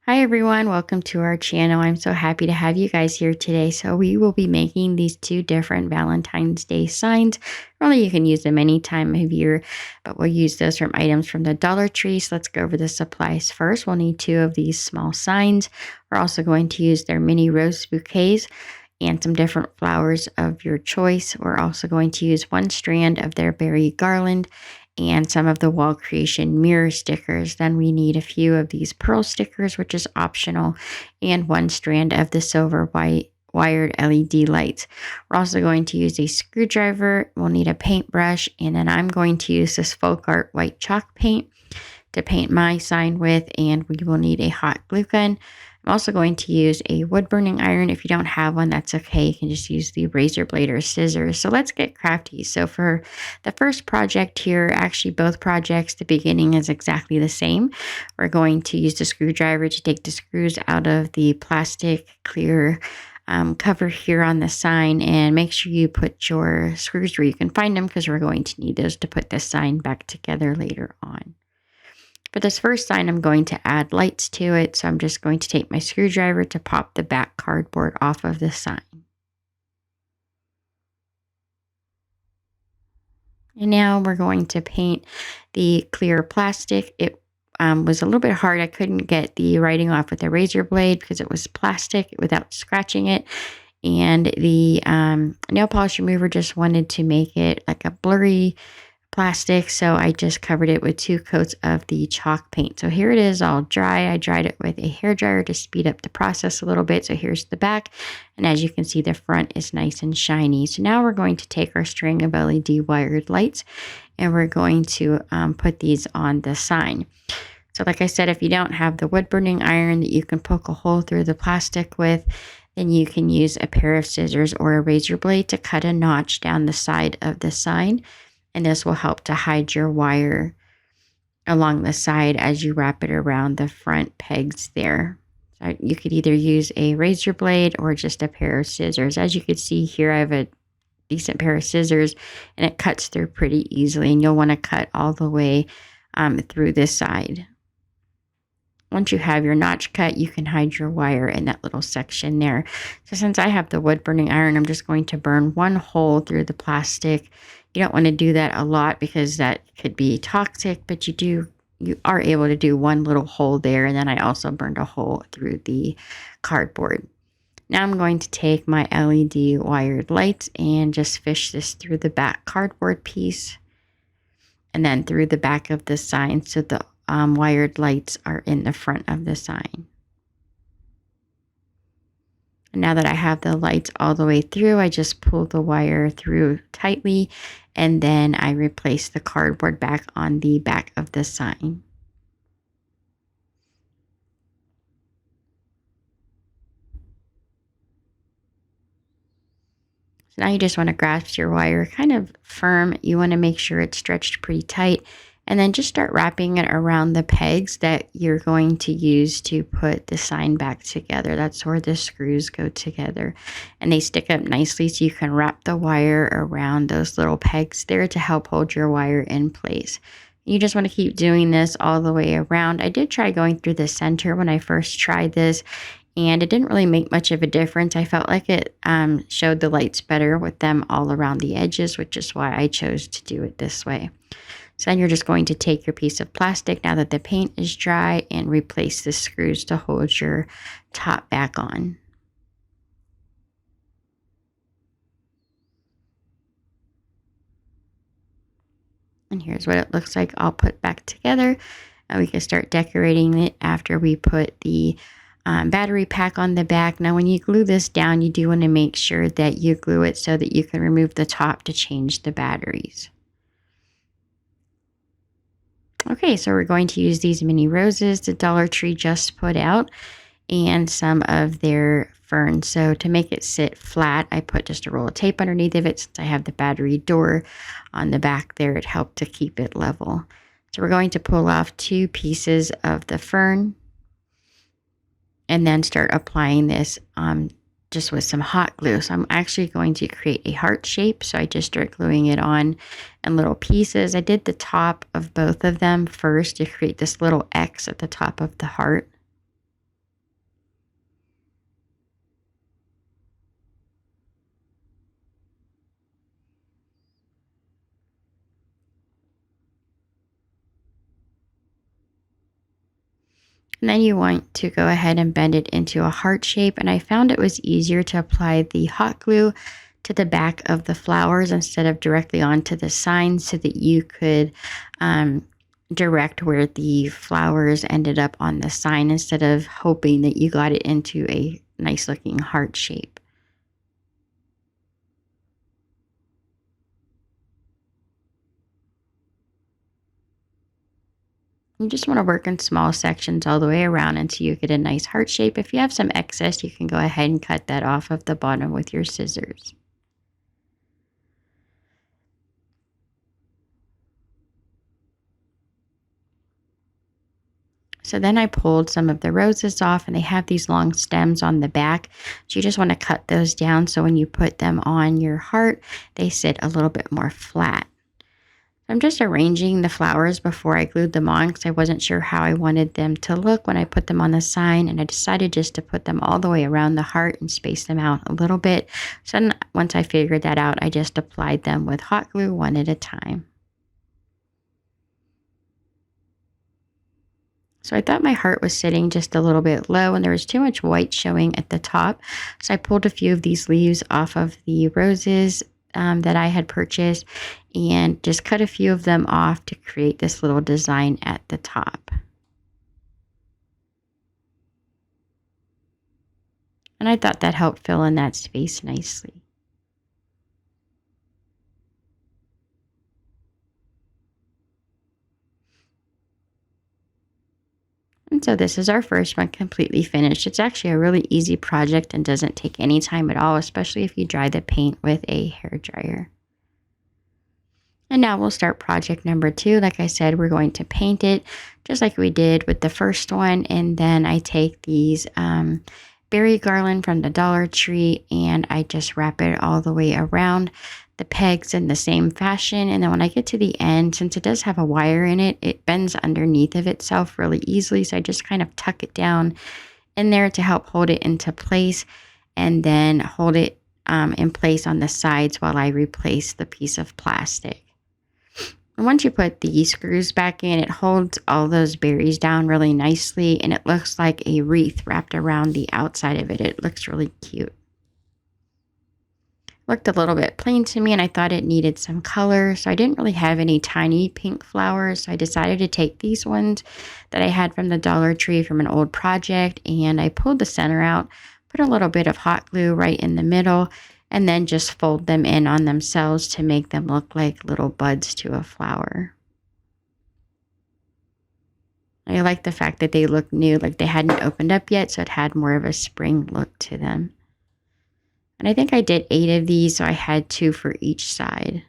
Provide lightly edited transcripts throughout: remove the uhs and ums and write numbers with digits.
Hi everyone, welcome to our channel. I'm so happy to have you guys here today. So we will be making these two different Valentine's Day signs. Really, you can use them any time of year, but we'll use those from items from the Dollar Tree. So let's go over the supplies first. We'll need two of these small signs. We're also going to use their mini rose bouquets and some different flowers of your choice. We're also going to use one strand of their berry garland and some of the wall creation mirror stickers. Then we need a few of these pearl stickers, which is optional, and one strand of the silver white wired LED lights. We're also going to use a screwdriver. We'll need a paintbrush, and then I'm going to use this folk art white chalk paint to paint my sign with, and we will need a hot glue gun. I'm also going to use a wood burning iron. If you don't have one, that's okay. You can just use the razor blade or scissors. So let's get crafty. So for the first project here, actually both projects, the beginning is exactly the same. We're going to use the screwdriver to take the screws out of the plastic clear cover here on the sign, and make sure you put your screws where you can find them because we're going to need those to put the sign back together later on. For this first sign, I'm going to add lights to it, so I'm just going to take my screwdriver to pop the back cardboard off of the sign. And now we're going to paint the clear plastic. It was a little bit hard. I couldn't get the writing off with a razor blade because it was plastic without scratching it. And the nail polish remover just wanted to make it like a blurry plastic, so I just covered it with 2 coats of the chalk paint. So here it is all dry. I dried it with a hair dryer to speed up the process a little bit. So here's the back, and as you can see, the front is nice and shiny. So now we're going to take our string of LED wired lights, and we're going to put these on the sign. So like I said, if you don't have the wood burning iron that you can poke a hole through the plastic with, then you can use a pair of scissors or a razor blade to cut a notch down the side of the sign. And this will help to hide your wire along the side as you wrap it around the front pegs there. So you could either use a razor blade or just a pair of scissors. As you can see here, I have a decent pair of scissors and it cuts through pretty easily, and you'll want to cut all the way through this side. Once you have your notch cut, you can hide your wire in that little section there. So since I have the wood burning iron, I'm just going to burn one hole through the plastic. You don't want to do that a lot because that could be toxic, but you are able to do one little hole there. And then I also burned a hole through the cardboard. Now I'm going to take my LED wired lights and just fish this through the back cardboard piece and then through the back of the sign, so the wired lights are in the front of the sign. And now that I have the lights all the way through, I just pull the wire through tightly, and then I replace the cardboard back on the back of the sign. So now you just want to grasp your wire kind of firm. You want to make sure it's stretched pretty tight, and then just start wrapping it around the pegs that you're going to use to put the sign back together. That's where the screws go together, and they stick up nicely, so you can wrap the wire around those little pegs there to help hold your wire in place. You just want to keep doing this all the way around. I did try going through the center when I first tried this, and it didn't really make much of a difference. I felt like it showed the lights better with them all around the edges, which is why I chose to do it this way. So then you're just going to take your piece of plastic now that the paint is dry and replace the screws to hold your top back on. And here's what it looks like all put back together. And we can start decorating it after we put the battery pack on the back. Now when you glue this down, you do want to make sure that you glue it so that you can remove the top to change the batteries. Okay, so we're going to use these mini roses the Dollar Tree just put out and some of their ferns. So to make it sit flat, I put just a roll of tape underneath of it. Since I have the battery door on the back there, it helped to keep it level. So we're going to pull off 2 pieces of the fern and then start applying this just with some hot glue. So I'm actually going to create a heart shape. So I just start gluing it on in little pieces. I did the top of both of them first to create this little X at the top of the heart. And then you want to go ahead and bend it into a heart shape. And I found it was easier to apply the hot glue to the back of the flowers instead of directly onto the sign, so that you could direct where the flowers ended up on the sign instead of hoping that you got it into a nice looking heart shape. You just want to work in small sections all the way around until you get a nice heart shape. If you have some excess, you can go ahead and cut that off of the bottom with your scissors. So then I pulled some of the roses off, and they have these long stems on the back. So you just want to cut those down so when you put them on your heart, they sit a little bit more flat. I'm just arranging the flowers before I glued them on because I wasn't sure how I wanted them to look when I put them on the sign, and I decided just to put them all the way around the heart and space them out a little bit. So then once I figured that out, I just applied them with hot glue one at a time. So I thought my heart was sitting just a little bit low and there was too much white showing at the top. So I pulled a few of these leaves off of the roses that I had purchased and just cut a few of them off to create this little design at the top. And I thought that helped fill in that space nicely. And so this is our first one completely finished. It's actually a really easy project and doesn't take any time at all, especially if you dry the paint with a hair dryer. And now we'll start project number 2. Like I said, we're going to paint it just like we did with the first one. And then I take these berry garland from the Dollar Tree and I just wrap it all the way around the pegs in the same fashion. And then when I get to the end, since it does have a wire in it, it bends underneath of itself really easily. So I just kind of tuck it down in there to help hold it into place, and then hold it in place on the sides while I replace the piece of plastic. And once you put the screws back in, it holds all those berries down really nicely, and it looks like a wreath wrapped around the outside of it. It looks really cute. Looked a little bit plain to me and I thought it needed some color, so I didn't really have any tiny pink flowers, so I decided to take these ones that I had from the Dollar Tree from an old project, and I pulled the center out, put a little bit of hot glue right in the middle, and then just fold them in on themselves to make them look like little buds to a flower. I like the fact that they look new, like they hadn't opened up yet, so it had more of a spring look to them. And I think I did 8 of these, so I had 2 for each side.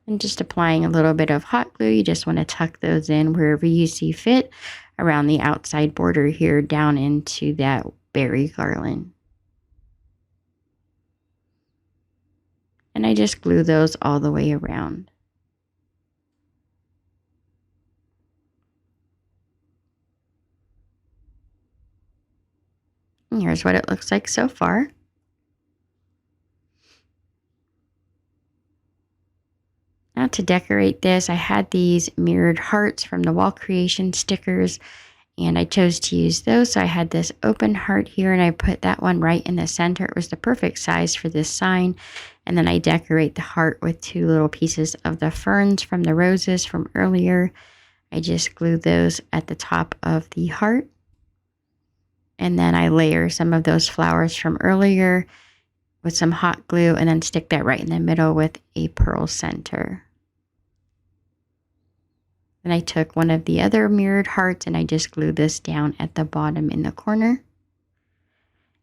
And just applying a little bit of hot glue, you just want to tuck those in wherever you see fit around the outside border here down into that berry garland. And I just glue those all the way around. And here's what it looks like so far. Now to decorate this, I had these mirrored hearts from the Wall Creation stickers, and I chose to use those. So I had this open heart here, and I put that one right in the center. It was the perfect size for this sign. And then I decorate the heart with 2 little pieces of the ferns from the roses from earlier. I just glue those at the top of the heart. And then I layer some of those flowers from earlier with some hot glue, and then stick that right in the middle with a pearl center. Then I took one of the other mirrored hearts and I just glued this down at the bottom in the corner.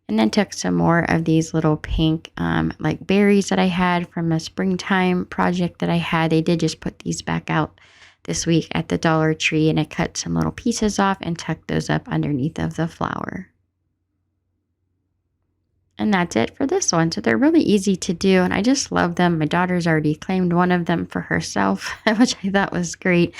And then took some more of these little pink like berries that I had from a springtime project that I had. They did just put these back out this week at the Dollar Tree, and I cut some little pieces off and tucked those up underneath of the flower. And that's it for this one. So they're really easy to do, and I just love them. My daughter's already claimed one of them for herself, which I thought was great.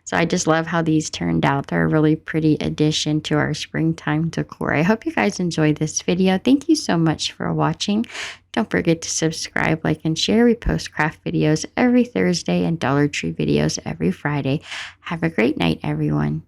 So I just love how these turned out. They're a really pretty addition to our springtime decor. I hope you guys enjoyed this video. Thank you so much for watching. Don't forget to subscribe, like, and share. We post craft videos every Thursday and Dollar Tree videos every Friday. Have a great night, everyone.